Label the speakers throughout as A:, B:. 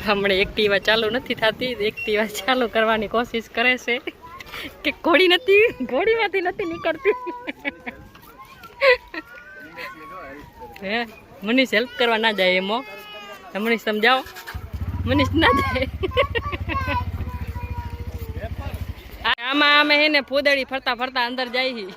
A: હમણાં એક્ટિવા ચાલુ નથી થતી, એક્ટિવા ચાલુ કરવાની કોશિશ કરે છે કે ઘોડીમાંથી નથી નીકળતી. હે મનીષ હેલ્પ કરવા ના જાય એમો, મનીષ સમજાવો, મનીષ ના જાય. આમાં અમે હે ને ફોદડી ફરતા ફરતા અંદર જાય.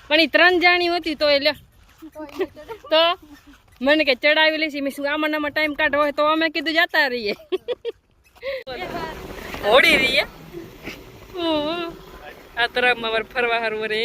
A: પણ એ 3 જાણી હતી તો એટલે તો મને કે ચડાવી લઈશી. મેં શું આમાં ટાઈમ કાઢવો હોય તો અમે કીધું જતા રહીએ. હોડી રહીએ આ તરફમાં વાર ફરવા હારું રે.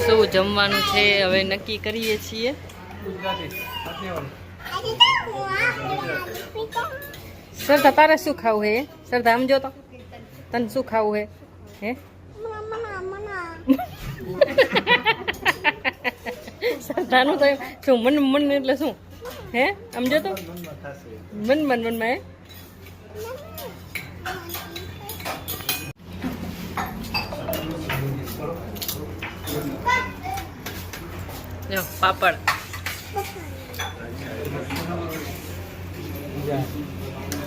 A: શું જમવાનું છે હવે નક્કી કરીએ છીએ. સરદા તારે શું ખાવું હે? સરદા સમજો તો તને શું ખાવું હે? હે સરદાનું તો શું મન મન એટલે શું હે સમજો તો મન મન મનમાં હે પાપડ.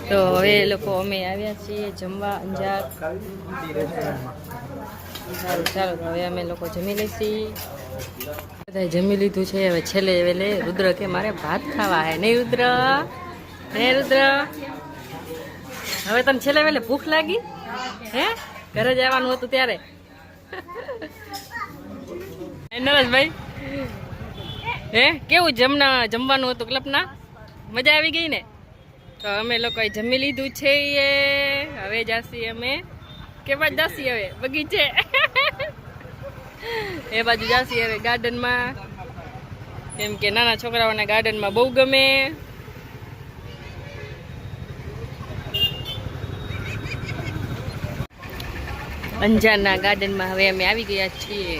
A: તો હવે લોકો અમે આવ્યા છીએ જમવા અંજાર. સારું ચાલો તો હવે અમે લોકો જમી લઈશી. બધા જમી લીધું છે. હવે છેલ્લે વેલે રુદ્ર કે મારે ભાત ખાવા હે નહીં રુદ્ર? હે રુદ્ર હવે તને છેલ્લે વેલે ભૂખ લાગી હે? ઘરે જવાનું હતું ત્યારે. નરેશભાઈ હે કેવું જમવાનું હતું ક્લબના? મજા આવી ગઈ ને? તો અમે લોકોએ જમી લીધું છે. હવે જાસી અમે કે બાજુ જાસી હવે બગીચે એ બાજુ જાસી હવે ગાર્ડનમાં, કેમ કે નાના છોકરાઓને ગાર્ડનમાં બહુ ગમે. અંજારના ગાર્ડનમાં હવે અમે આવી ગયા છીએ.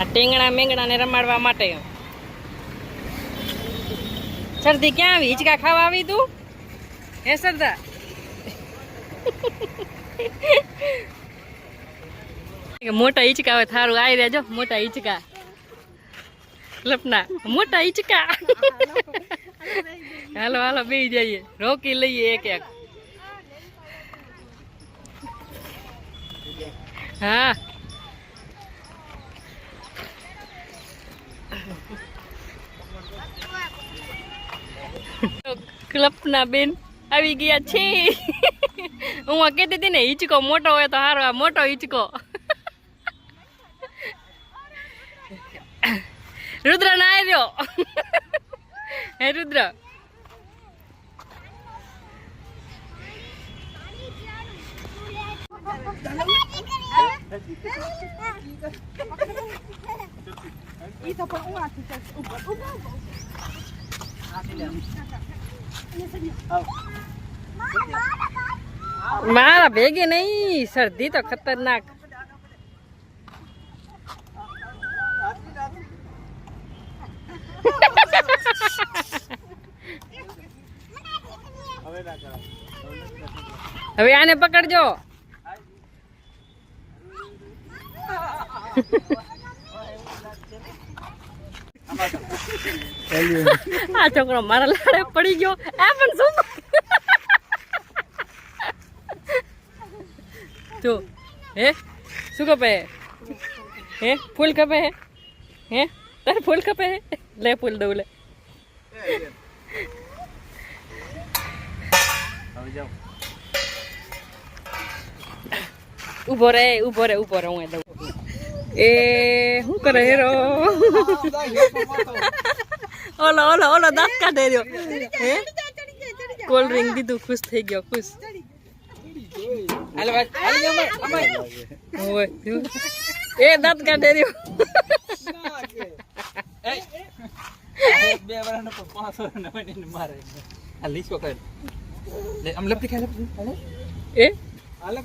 A: આ ટેંગણા મેંગણા ને રમાડવા માટે. શરદી ક્યાં આવી? હિંચકા ખાવા આવી તું? હે સરદા? મોટા હિંચકા હવે થારું આવી રહ્યા. જો મોટા હિંચકા લપના મોટા હિંચકા. હાલો હાલો બે જઈએ, રોકી લઈએ એક એક. હા ક્લપના બેન આવી ગયા છે. હું કહેતી હતી ને હિંચકો મોટો હોય તો સારો. આ મોટો હિંચકો. રુદ્ર ના આવ્યો. હે રુદ્ર મારા ભેગે નહીં. શરદી તો ખતરનાક. હવે આને પકડજો. આ છોકરો મારા લાડે પડી ગયો. આ પણ શું જો હે શું કપે હે? ફૂલ કપે હે? તારે ફૂલ કપે હે? લે ફૂલ દઉં લે. ઉભો રે ઉભો રે ઉભો રે હું દઉં. એ શું કરે હેરો? ઓલો ઓલો ઓલો દાંત કાઢે રહ્યો. હે કોલ્ડ ડ્રિંક દીધું, ખુશ થઈ ગયો. ખુશ. એ દાંત કાઢે રહ્યો. એ
B: હાલો,